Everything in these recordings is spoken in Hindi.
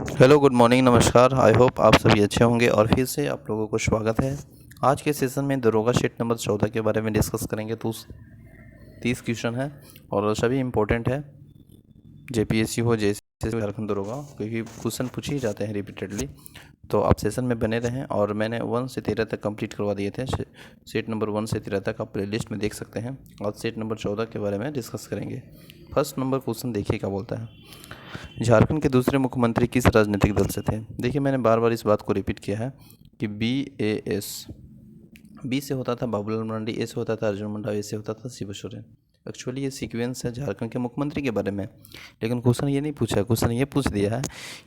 हेलो, गुड मॉर्निंग, नमस्कार। आई होप आप सभी अच्छे होंगे और फिर से आप लोगों को स्वागत है। आज के सेशन में दरोगा शीट नंबर 14 के बारे में डिस्कस करेंगे। तो 30 क्वेश्चन है और सभी इम्पोर्टेंट है। जेपीएससी हो, जैसे झारखंड दरोगा, क्योंकि क्वेश्चन पूछे ही जाते हैं रिपीटेडली। तो आप सेशन में बने रहें और मैंने 1 से 13 तक कंप्लीट करवा दिए थे। सेट नंबर 1 से 13 तक आप प्लेलिस्ट में देख सकते हैं। आज सेट नंबर 14 के बारे में डिस्कस करेंगे। फर्स्ट नंबर क्वेश्चन देखिए क्या बोलता है। झारखंड के दूसरे मुख्यमंत्री किस राजनीतिक दल से थे? देखिए, मैंने बार बार इस बात को रिपीट किया है कि BAS, बी से होता था बाबूलाल मरांडी, ए से होता था अर्जुन मुंडा, ए से होता था शिबू सोरेन। एक्चुअली ये सीक्वेंस है झारखंड के मुख्यमंत्री के बारे में, लेकिन क्वेश्चन ये नहीं पूछा। क्वेश्चन ये पूछ दिया है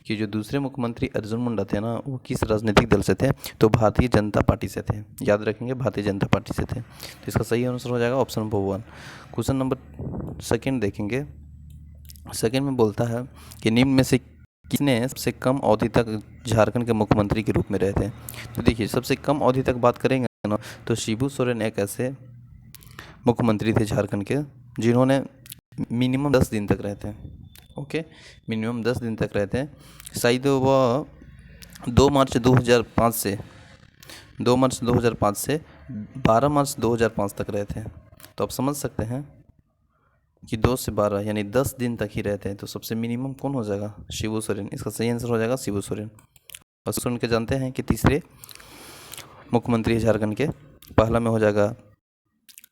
कि जो दूसरे मुख्यमंत्री अर्जुन मुंडा थे ना, वो किस राजनीतिक दल से थे? तो भारतीय जनता पार्टी से थे। याद रखेंगे, भारतीय जनता पार्टी से थे। तो इसका सही आंसर हो जाएगा option number 1। Question number second देखेंगे। सेकेंड में बोलता है कि निम्न में से किसने सबसे कम अवधि तक झारखंड के मुख्यमंत्री के रूप में रहे थे? तो देखिए, सबसे कम अवधि तक बात करेंगे ना, तो शिबू सोरेन एक ऐसे मुख्यमंत्री थे झारखंड के जिन्होंने मिनिमम 10 दिन तक रहे थे। ओके, मिनिमम 10 दिन तक रहे थे। शायद वह 2 मार्च 2005 से 12 मार्च 2005 तक रहे थे। तो आप समझ सकते हैं कि 2 से 12 यानी 10 दिन तक ही रहते हैं। तो सबसे मिनिमम कौन हो जाएगा? शिबू सोरेन। इसका सही आंसर हो जाएगा शिबू सोरेन। और सुन के जानते हैं कि तीसरे मुख्यमंत्री झारखंड के, पहला में हो जाएगा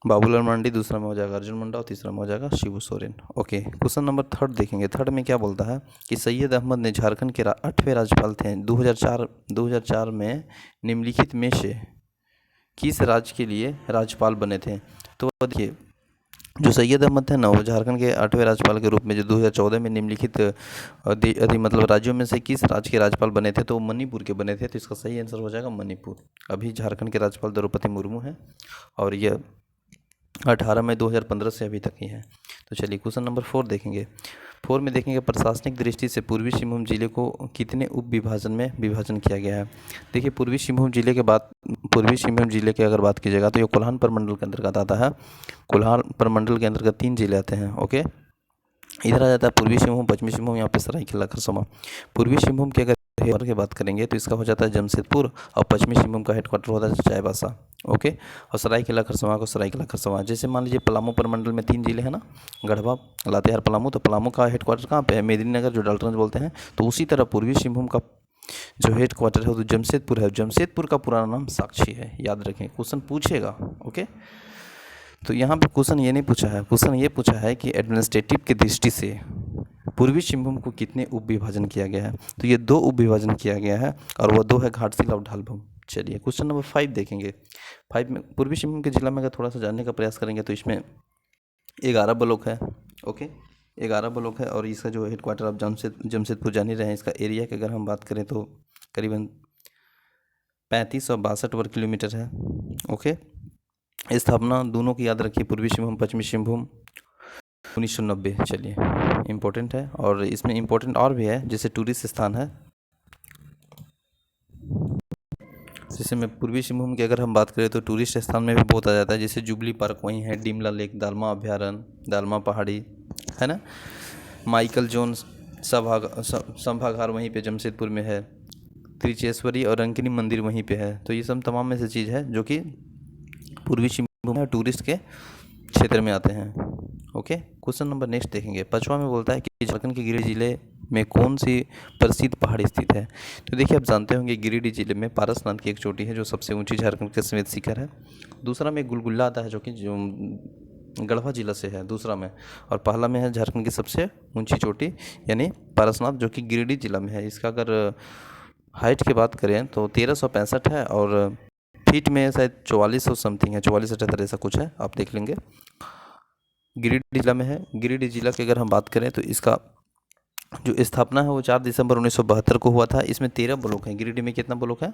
बाबूलाल मरांडी, दूसरा में हो जाएगा अर्जुन मुंडा और तीसरा में हो जाएगा Shibu Soren. Okay, question number 3 देखेंगे। 3 में क्या बोलता है कि सैयद अहमद ने झारखंड के 8वें राज्यपाल थे। 2004 में निम्नलिखित में से किस राज्य के लिए राज्यपाल बने थे? तो देखिए, जो सैयद अहमद थे ना, वो झारखंड के 8वें राज्यपाल के रूप में जो 2014 में निम्नलिखित मतलब राज्यों में से किस राज्य के राज्यपाल बने थे? तो मणिपुर के बने थे। तो इसका सही आंसर हो जाएगा मणिपुर। अभी झारखंड के राज्यपाल द्रौपदी मुर्मू हैं और यह 18 मई 2015 से अभी तक ही है। तो चलिए क्वेश्चन नंबर 4 देखेंगे। 4 में देखेंगे, प्रशासनिक दृष्टि से पूर्वी सिंहभूम जिले को कितने उप विभाजन में विभाजन किया गया है? देखिए, पूर्वी सिंहभूम जिले की अगर बात कीजिएगा तो ये कोल्हान प्रमंडल के अंतर्गत आता है। कोल्हान प्रमंडल के अंतर्गत 3 जिले आते हैं। ओके, इधर आ जाता है पूर्वी सिंहभूम, पश्चिमी सिंहभूम, यहाँ पे सरायकेला खरसावां। पूर्वी सिंहभूम की अगर हेडक्वार्टर की बात करेंगे तो इसका हो जाता है जमशेदपुर और पश्चिमी सिंहभूम का हेडक्वार्टर होता है चाईबासा। ओके, और सरायकेला खरसावां को सरायकेला खरसावां। जैसे मान लीजिए पलामू प्रमंडल में 3 जिले हैं ना, गढ़वा, लातेहार, पलामू। तो पलामू का हेडक्वार्टर कहाँ पे है? मेदिनीनगर, जो डाल्टनगंज बोलते हैं। तो उसी तरह पूर्वी सिंहभूम का जो हेडक्वार्टर है वो जमशेदपुर है। जमशेदपुर का पूरा नाम साक्षी है। याद रखें, क्वेश्चन पूछेगा। ओके, तो यहाँ पे क्वेश्चन ये नहीं पूछा है। क्वेश्चन ये पूछा है कि एडमिनिस्ट्रेटिव की दृष्टि से पूर्वी सिंहभूम को कितने उप विभाजन किया गया है? तो ये 2 उप विभाजन किया गया है और वह 2 है घाटशिला और ढालभूम। चलिए क्वेश्चन नंबर 5 देखेंगे। 5 में पूर्वी सिंहभूम के जिला में अगर थोड़ा सा जानने का प्रयास करेंगे तो इसमें 11 ब्लॉक है। ओके, 11 ब्लॉक है और इसका जो हेडक्वार्टर आप जमशेदपुर जान ही रहे हैं। इसका एरिया की अगर हम बात करें तो करीबन 3562 वर्ग किलोमीटर है। ओके, स्थापना दोनों की याद रखिए, पूर्वी सिंहभूम, पश्चिमी सिंहभूम, 1990। चलिए, इम्पोर्टेंट है और इसमें इम्पोर्टेंट और भी है, जैसे टूरिस्ट स्थान है। जैसे में पूर्वी सिंहभूम की अगर हम बात करें तो टूरिस्ट स्थान में भी बहुत आ जाता है। जैसे जुबली पार्क वहीं है, डिमला लेक, दालमा अभ्यारण्य, दालमा पहाड़ी है ना, माइकल जोन्स सभागार वहीं पे जमशेदपुर में है, त्रिचेश्वरी और रंकिनी मंदिर वहीं पे है। तो ये सब तमाम में से चीज़ है जो कि पूर्वी सिंहभूम में टूरिस्ट के क्षेत्र में आते हैं। ओके, क्वेश्चन नंबर नेक्स्ट देखेंगे। 5वां में बोलता है कि झारखंड के गिरिडीह जिले में कौन सी प्रसिद्ध पहाड़ी स्थित है? तो देखिए, आप जानते होंगे गिरिडीह जिले में पारसनाथ की एक चोटी है जो सबसे ऊंची झारखंड के समेत शिखर है। दूसरा में गुलगुल्ला आता है जो कि गढ़वा जिला से है दूसरा में। और पहला में है झारखंड की सबसे ऊंची चोटी यानी पारसनाथ जो कि गिरिडीह जिला में है। इसका अगर हाइट की बात करें तो 1365 है और फीट में शायद 4400 समथिंग है, 4478 ऐसा कुछ है, आप देख लेंगे। गिरिडीह जिला में है। गिरिडीह जिला की अगर हम बात करें तो इसका जो स्थापना है वो 4 दिसंबर 1972 को हुआ था। इसमें 13 ब्लॉक हैं। गिरिडीह में कितना ब्लॉक है?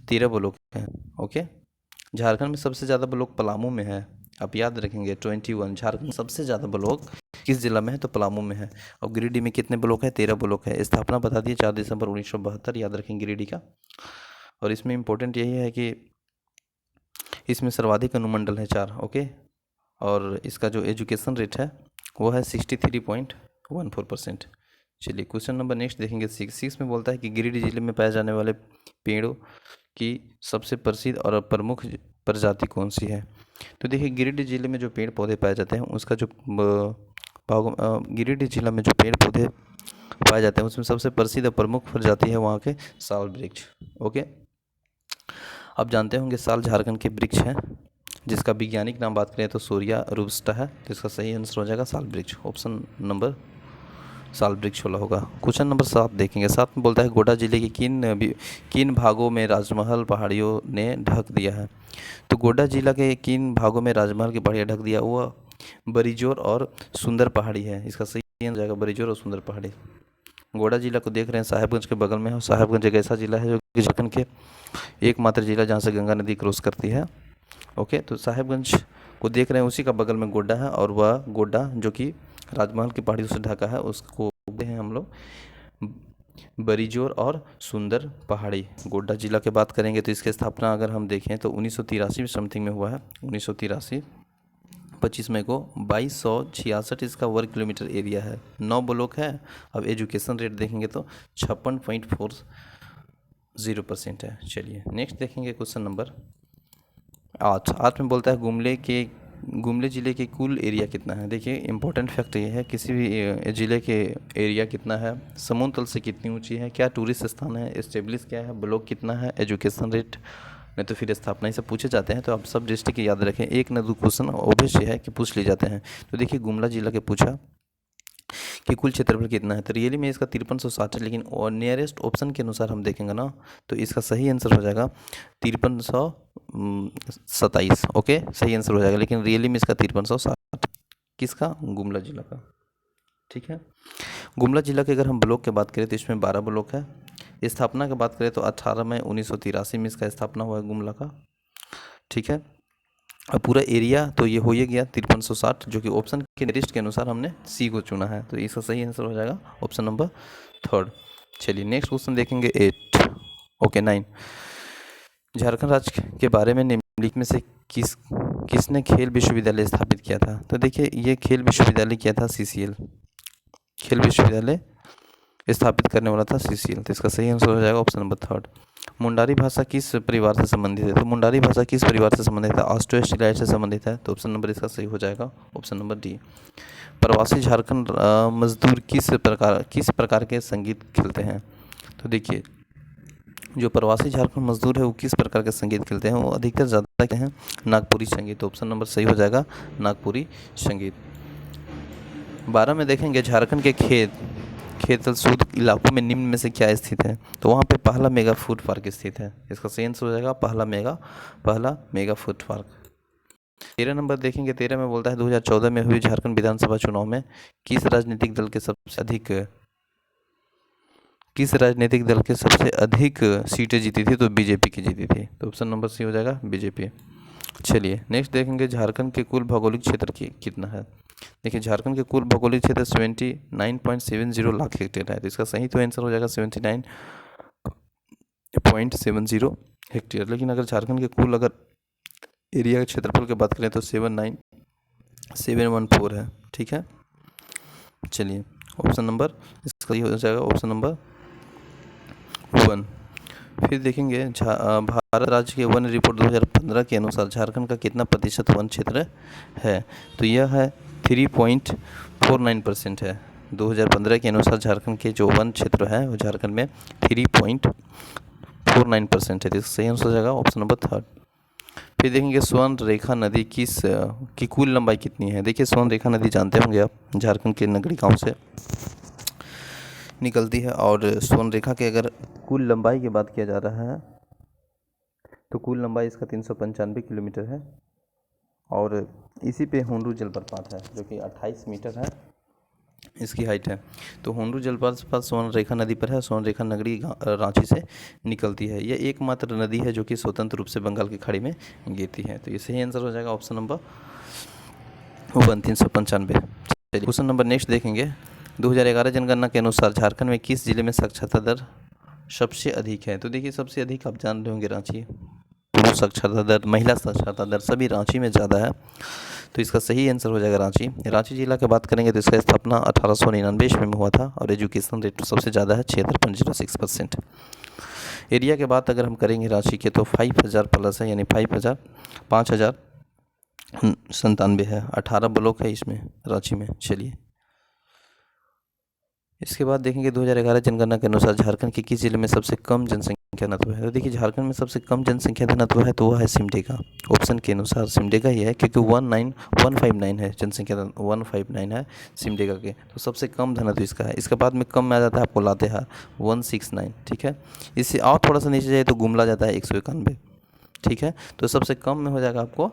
13 ब्लॉक हैं। ओके, झारखंड में सबसे ज़्यादा ब्लॉक पलामू में है। आप याद रखेंगे 21। झारखंड में सबसे ज़्यादा ब्लॉक किस जिला में है? तो पलामू में है। और गिरिडीह में कितने ब्लॉक है? 13 ब्लॉक है। स्थापना बता दिए 4 दिसंबर 1972, याद रखेंगे गिरिडीह का। और इसमें इम्पोर्टेंट यही है कि इसमें सर्वाधिक अनुमंडल है 4। ओके, और इसका जो एजुकेशन रेट है वो है 63.14%। चलिए क्वेश्चन नंबर नेक्स्ट देखेंगे 6 में बोलता है कि गिरिडीह जिले में पाए जाने वाले पेड़ों की सबसे प्रसिद्ध और प्रमुख प्रजाति कौन सी है। तो देखिए गिरिडीह जिले में जो पेड़ पौधे पाए जाते हैं उसका जो गिरिडीह जिला में जो पेड़ पौधे पाए जाते हैं उसमें सबसे प्रसिद्ध और प्रमुख प्रजाति है वहाँ के साल वृक्ष। ओके, आप जानते होंगे साल झारखंड के वृक्ष हैं जिसका वैज्ञानिक नाम बात करें तो सोरिया रोबस्टा है। तो इसका सही आंसर हो जाएगा साल वृक्ष, ऑप्शन नंबर साल वृक्ष वाला होगा। क्वेश्चन नंबर 7 देखेंगे। 7 में बोलता है गोड्डा जिले के किन भागों में राजमहल पहाड़ियों ने ढक दिया है। तो गोड्डा जिला के किन भागों में राजमहल की पहाड़ियाँ ढक दिया, वो बरिजोर और सुंदर पहाड़ी है। इसका सही आंसर हो जाएगा बरिजोर और सुंदर पहाड़ी। गोड्डा जिला को देख रहे हैं साहेबगंज के बगल में है और साहेबगंज एक ऐसा जिला है जो कि झारखंड के एकमात्र जिला जहाँ से गंगा नदी क्रॉस करती है। ओके, तो साहेबगंज को देख रहे हैं उसी का बगल में गोड्डा है और वह गोड्डा जो कि राजमहल की पहाड़ियों से ढका है उसको बोलते हैं हम लोग बरिजोर और सुंदर पहाड़ी। गोड्डा जिला की बात करेंगे तो इसकी स्थापना अगर हम देखें तो 1983 समथिंग में हुआ है। 1983 25 मई को 2266 इसका वर्ग किलोमीटर एरिया है। 9 ब्लॉक है। अब एजुकेशन रेट देखेंगे तो 56.40% है। चलिए नेक्स्ट देखेंगे क्वेश्चन नंबर 8 में बोलता है गुमले ज़िले के कुल एरिया कितना है। देखिए इंपॉर्टेंट फैक्ट ये है किसी भी ज़िले के एरिया कितना है, समुद्र तल से कितनी ऊंची है, क्या टूरिस्ट स्थान है, एस्टेब्लिश क्या है, ब्लॉक कितना है, एजुकेशन रेट नहीं तो फिर स्थापना ही सब पूछे जाते हैं। तो आप सब डिस्ट्रिक्ट याद रखें, एक न दो क्वेश्चन ऑब्वियस है कि पूछ लिए जाते हैं। तो देखिए गुमला जिला के पूछा कि कुल क्षेत्रफल कितना है, तो रियली में इसका 5360 है, लेकिन और नियरेस्ट ऑप्शन के अनुसार हम देखेंगे ना तो इसका सही आंसर हो जाएगा 5327। ओके, सही आंसर हो जाएगा, लेकिन रियली में इसका 5360 किसका, गुमला जिला का। ठीक है, गुमला जिला के अगर हम ब्लॉक की बात करें तो इसमें 12 ब्लॉक है। स्थापना की बात करें तो 18 मई 1983 में इसका स्थापना हुआ है गुमला का। ठीक है, अब पूरा एरिया तो ये हो ही गया 5360, जो कि ऑप्शन के लिस्ट के अनुसार हमने सी को चुना है, तो इसका सही आंसर हो जाएगा ऑप्शन नंबर 3। चलिए नेक्स्ट क्वेश्चन देखेंगे 8। ओके 9, झारखंड राज्य के बारे में निम्नलिखित में से किसने खेल विश्वविद्यालय स्थापित किया था। तो देखिए ये खेल विश्वविद्यालय किया था CCL, खेल विश्वविद्यालय स्थापित करने वाला था CCL, तो इसका सही आंसर हो जाएगा ऑप्शन नंबर 3। मुंडारी भाषा किस परिवार से संबंधित है। तो मुंडारी भाषा किस परिवार से संबंधित है, ऑस्ट्रो-एस्टिलाइट से संबंधित है, तो ऑप्शन नंबर इसका सही हो जाएगा ऑप्शन नंबर डी। प्रवासी झारखंड मजदूर किस प्रकार के संगीत खेलते हैं। तो देखिए जो प्रवासी झारखंड मजदूर है वो किस प्रकार के संगीत खेलते हैं, वो अधिकतर ज़्यादा क्या हैं, नागपुरी संगीत, तो ऑप्शन नंबर सही हो जाएगा नागपुरी संगीत। 12 में देखेंगे झारखंड के खेतल सूद इलाकों में निम्न में से क्या स्थित है। तो वहाँ पे पहला मेगा फूड पार्क स्थित है, इसका सही आंसर हो जाएगा पहला मेगा फूड पार्क। 13 नंबर देखेंगे। 13 में बोलता है 2014 में हुई झारखंड विधानसभा चुनाव में किस राजनीतिक दल के सबसे अधिक सीटें जीती थी। तो बीजेपी की जीती थी, तो ऑप्शन नंबर सी हो जाएगा बीजेपी। चलिए नेक्स्ट देखेंगे झारखंड के कुल भौगोलिक क्षेत्र कितना है। देखिए झारखंड के कुल भौगोलिक क्षेत्र 79.70 लाख हेक्टेयर है, तो इसका सही तो आंसर हो जाएगा 79.70 हेक्टेयर। लेकिन अगर झारखंड के कुल अगर एरिया के क्षेत्रफल की बात करें तो 79714 है। ठीक है, चलिए ऑप्शन नंबर इसका हो जाएगा ऑप्शन नंबर 1। फिर देखेंगे भारत राज्य के वन रिपोर्ट 2015 के अनुसार झारखंड का कितना प्रतिशत वन क्षेत्र है। तो यह है 3.49% है। 2015 के अनुसार झारखंड के जो वन क्षेत्र है वो झारखंड में 3.49% है, तो सही आंसर हो जाएगा ऑप्शन नंबर 3। फिर देखेंगे स्वर्ण रेखा नदी की कुल लंबाई कितनी है। देखिए स्वर्ण रेखा नदी जानते होंगे आप, झारखंड के नगरी गांव से निकलती है, और स्वर्ण रेखा के अगर कुल लंबाई की बात किया जा रहा है तो कुल लंबाई इसका 395 किलोमीटर है, और इसी पे होंडू जलप्रपात है जो कि 28 मीटर है इसकी हाइट है। तो होंडू जलप्रपात स्वर्ण रेखा नदी पर है। स्वर्ण रेखा नगरी रांची से निकलती है। यह एकमात्र नदी है जो कि स्वतंत्र रूप से बंगाल की खाड़ी में गिरती है, तो ये सही आंसर हो जाएगा option number 1 395। Question number next देखेंगे। 2011 जनगणना के अनुसार झारखंड में किस जिले में साक्षरता दर सबसे अधिक है। तो देखिए सबसे अधिक आप जान रहे होंगे रांची, पुरुष साक्षरता दर, महिला साक्षरता दर सभी रांची में ज़्यादा है। तो इसका सही आंसर हो जाएगा रांची। रांची जिला की बात करेंगे तो इसका स्थापना 1899 में हुआ था और एजुकेशन रेट सबसे ज़्यादा है 76.06%। एरिया के बात अगर हम करेंगे रांची के तो 5000 प्लस है, यानी 5097 है। 18 ब्लॉक है इसमें रांची में। चलिए इसके बाद देखेंगे 2011 जनगणना के अनुसार झारखंड के किस जिले में सबसे कम जनसंख्या घनत्व है। तो देखिए झारखंड में सबसे कम जनसंख्या घनत्व है तो वह है सिमडेगा। ऑप्शन के अनुसार सिमडेगा ही है, क्योंकि 15159 है जनसंख्या, 159 है सिमडेगा के, तो सबसे कम घनत्व इसका है। इसके बाद में कम में आ जाता है आपको लातेहार 169, ठीक है। इससे और थोड़ा सा नीचे जाए तो गुमला जाता है 191, ठीक है। तो सबसे कम में हो जाएगा आपको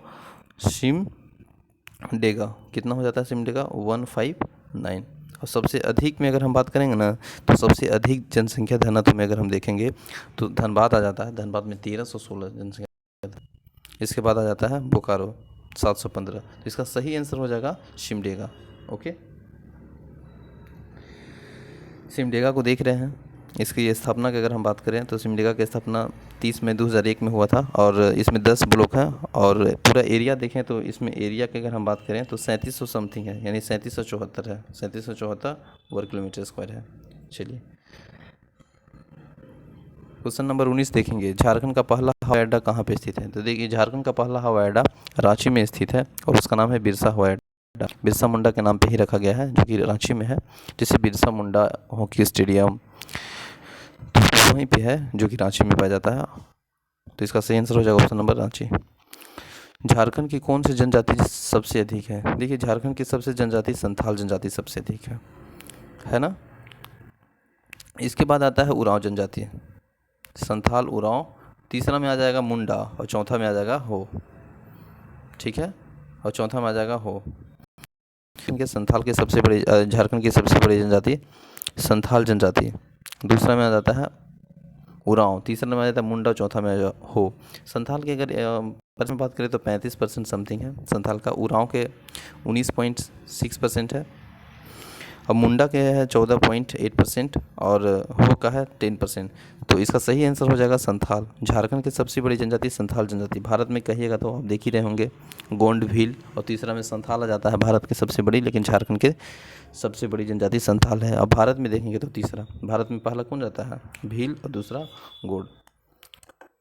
सिमडेगा। कितना हो जाता है सिमडेगा? 159। और सबसे अधिक में अगर हम बात करेंगे ना तो सबसे अधिक जनसंख्या घनत्व में अगर हम देखेंगे तो धनबाद आ जाता है। धनबाद में 1316 जनसंख्या। इसके बाद आ जाता है बोकारो 715। तो इसका सही आंसर हो जाएगा सिमडेगा। ओके, सिमडेगा को देख रहे हैं। इसकी स्थापना की अगर हम बात करें तो सिमडेगा की स्थापना 30 मई 2001 में हुआ था और इसमें 10 ब्लॉक हैं। और पूरा एरिया देखें तो इसमें एरिया की अगर हम बात करें तो 3700 समथिंग है, यानी 3774 है। 3774 वर्ग किलोमीटर स्क्वायर है। चलिए क्वेश्चन नंबर 19 देखेंगे। झारखंड का पहला हवाई अड्डा कहाँ पे स्थित है। तो देखिए झारखंड का पहला हवाई अड्डा रांची में स्थित है और उसका नाम है बिरसा हवाई अड्डा। बिरसा मुंडा के नाम पे ही रखा गया है, जो कि रांची में है। जैसे बिरसा मुंडा हॉकी स्टेडियम तो वहीं पे है, जो कि रांची में पाया जाता है। तो इसका सही आंसर हो जाएगा ऑप्शन नंबर रांची। झारखंड की कौन सी जनजाति सबसे अधिक है। देखिए झारखंड की सबसे जनजाति संथाल जनजाति सबसे अधिक है ना। इसके बाद आता है उरांव जनजाति, संथाल, उरांव। तीसरा में आ जाएगा मुंडा और चौथा में आ जाएगा हो, ठीक है। और चौथा में आ जाएगा हो। संथाल के सबसे बड़ी, झारखंड की सबसे बड़ी जनजाति संथाल जनजाति। दूसरा में आ जाता है उरांव, तीसरा में आ जाता है मुंडा, चौथा में हो। संथाल के अगर परसेंट बात करें तो 35% समथिंग है संथाल का। उरांव के 19.6% है। अब मुंडा के है 14.8% और हो का है 10%। तो इसका सही आंसर हो जाएगा संथाल। झारखंड की सबसे बड़ी जनजाति संथाल जनजाति। भारत में कहिएगा तो आप देख ही रहे होंगे गोंड, भील और तीसरा में संथाल आ जाता है भारत की सबसे बड़ी, लेकिन झारखंड के सबसे बड़ी जनजाति संथाल है। अब भारत में देखेंगे तो तीसरा, भारत में पहला कौन जाता है? भील और दूसरा गोंड।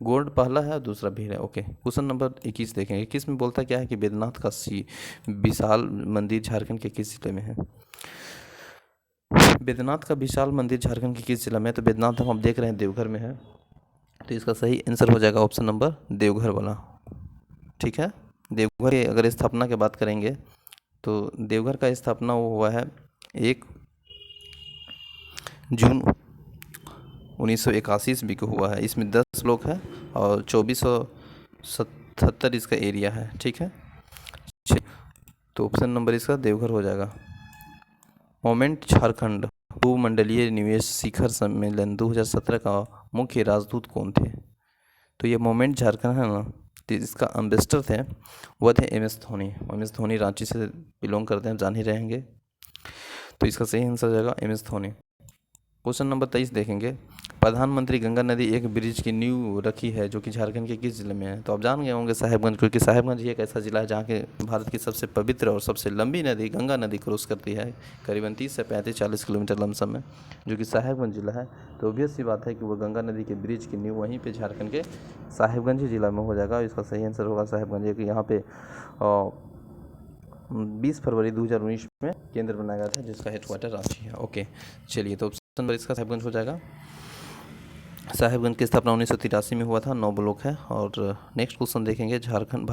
गोंड पहला है और दूसरा भील है। ओके, क्वेश्चन नंबर 21 देखेंगे। 21 में बोलता क्या है कि बैद्यनाथ का विशाल मंदिर झारखंड के किस जिले में है। बैद्यनाथ का विशाल मंदिर झारखंड के किस जिला में है। तो बैद्यनाथ हम देख रहे हैं देवघर में है। तो इसका सही आंसर हो जाएगा ऑप्शन नंबर देवघर वाला, ठीक है। देवघर की अगर स्थापना की बात करेंगे तो देवघर का स्थापना हुआ है 1 जून 1981 ईस्वी को हुआ है। इसमें 10 लोग हैं और 2477 इसका एरिया है, ठीक है। तो ऑप्शन नंबर इसका देवघर हो जाएगा। मोमेंट झारखंड भूमंडलीय निवेश शिखर सम्मेलन 2017 का मुख्य राजदूत कौन थे। तो ये मोमेंट झारखंड है ना, तो इसका एम्बेसडर थे वह थे MS धोनी। MS धोनी रांची से बिलोंग करते हैं, जान ही रहेंगे। तो इसका सही आंसर हो जाएगा MS धोनी। क्वेश्चन नंबर 23 देखेंगे। प्रधानमंत्री गंगा नदी एक ब्रिज की नींव रखी है जो कि झारखंड के किस जिले में है। तो आप जान गए होंगे साहेबगंज, क्योंकि साहेबगंज एक ऐसा जिला है जहाँ के भारत की सबसे पवित्र और सबसे लंबी नदी गंगा नदी क्रॉस करती है करीबन 30 से 35-40 किलोमीटर लमसम में, जो कि साहेबगंज जिला है। तो ऑब्वियस सी बात है कि वो गंगा नदी के ब्रिज की नींव वहीं पर झारखंड के साहेबगंज जिला में हो जाएगा। इसका सही आंसर होगा साहेबगंज। यहाँ पे 20 फरवरी 2019 में केंद्र बनाया गया था जिसका हेडक्वार्टर रांची है। ओके, चलिए तो ऑप्शन नंबर इसका साहेबगंज हो जाएगा। साहेबगंज की स्थापना 1983 में हुआ था। 9 ब्लॉक है। और नेक्स्ट क्वेश्चन देखेंगे। झारखंड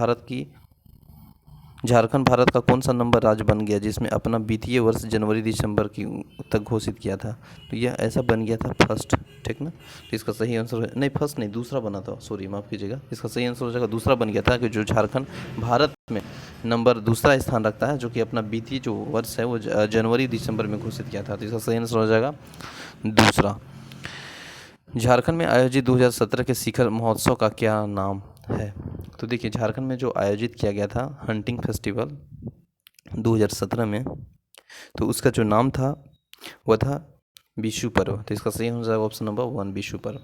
भारत का कौन सा नंबर राज्य बन गया जिसमें अपना वित्तीय वर्ष जनवरी दिसंबर की तक घोषित किया था। तो यह ऐसा बन गया था फर्स्ट, ठीक ना। तो इसका सही आंसर नहीं, फर्स्ट नहीं, दूसरा बना था, सॉरी माफ़ कीजिएगा। इसका सही आंसर हो जाएगा दूसरा बन गया था कि जो झारखंड भारत में नंबर दूसरा स्थान रखता है, जो कि अपना वित्तीय जो वर्ष है वो जनवरी दिसंबर में घोषित किया था। तो इसका सही आंसर हो जाएगा दूसरा। झारखंड में आयोजित 2017 के शिखर महोत्सव का क्या नाम है। तो देखिए झारखंड में जो आयोजित किया गया था हंटिंग फेस्टिवल 2017 में, तो उसका जो नाम था वह था विशु पर्व। तो इसका सही हो जाएगा ऑप्शन नंबर 1 विशु पर्व।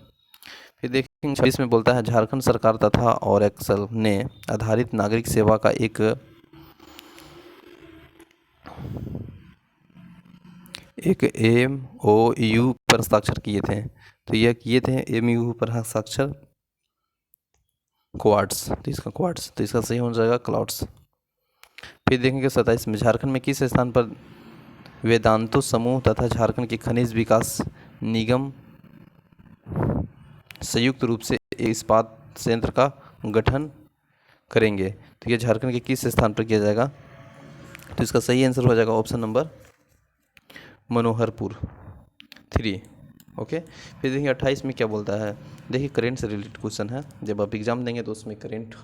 फिर देखेंगे 26 में बोलता है झारखंड सरकार तथा और एक्सल ने आधारित नागरिक सेवा का एक MOU पर हस्ताक्षर किए थे। तो यह किए थे MOU पर हस्ताक्षर क्वाड्स, तो इसका क्वाड्स, तो इसका सही हो जाएगा क्लाउड्स। फिर देखेंगे 27 में झारखंड में किस स्थान पर वेदांतो समूह तथा झारखंड के खनिज विकास निगम संयुक्त रूप से एक इस्पात संयंत्र का गठन करेंगे। तो ये झारखंड के किस स्थान पर किया जाएगा? तो इसका सही आंसर हो जाएगा ऑप्शन नंबर मनोहरपुर 3। ओके, फिर देखिए 28 में क्या बोलता है। देखिए करेंट से रिलेटेड क्वेश्चन है, जब आप एग्जाम देंगे तो उसमें करेंट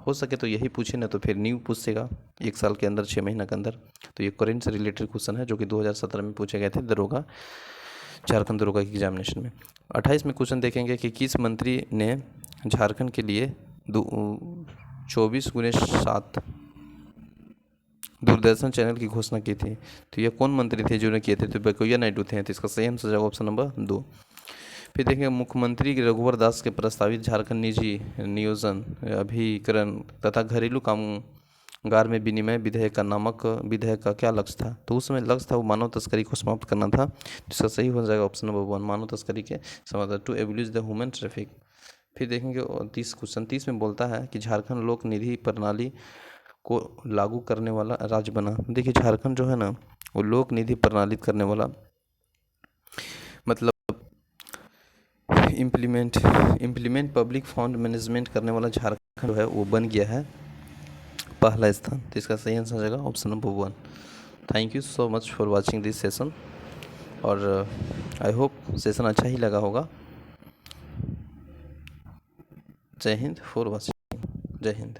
हो सके तो यही पूछे, ना तो फिर न्यू पूछेगा 1 साल के अंदर 6 महीना के अंदर। तो ये करेंट से रिलेटेड क्वेश्चन है जो कि 2017 में पूछे गए थे दरोगा, झारखंड दरोगा की एग्जामिनेशन में। 28 में क्वेश्चन देखेंगे कि किस मंत्री ने झारखंड के लिए 24x7 दूरदर्शन चैनल की घोषणा की थी। तो यह कौन मंत्री थे जिन्होंने किए थे? तो वेंकैया नायडू थे। तो इसका सही आंसर जाएगा ऑप्शन नंबर 2। फिर देखेंगे मुख्यमंत्री रघुवर दास के प्रस्तावित झारखंड निजी नियोजन अभिकरण तथा घरेलू कामगार में विनिमय विधेयक का नामक विधेयक का क्या लक्ष्य था? तो उस समय लक्ष्य था वो मानव तस्करी को समाप्त करना था। जिसका सही हो जाएगा ऑप्शन नंबर 1, मानव तस्करी के समाप्त, to abuse the human traffic. फिर देखेंगे 30 क्वेश्चन 30 में बोलता है कि झारखंड लोक निधि प्रणाली को लागू करने वाला राज्य बना। देखिए झारखंड जो है ना वो लोक निधि प्रणाली करने वाला, मतलब इम्प्लीमेंट पब्लिक फंड मैनेजमेंट करने वाला झारखंड जो है वो बन गया है पहला स्थान। तो इसका सही आंसर हो जाएगा option number 1। Thank you so much for watching this session, और आई होप सेशन अच्छा ही लगा होगा। जय हिंद फॉर वाचिंग, जय हिंद।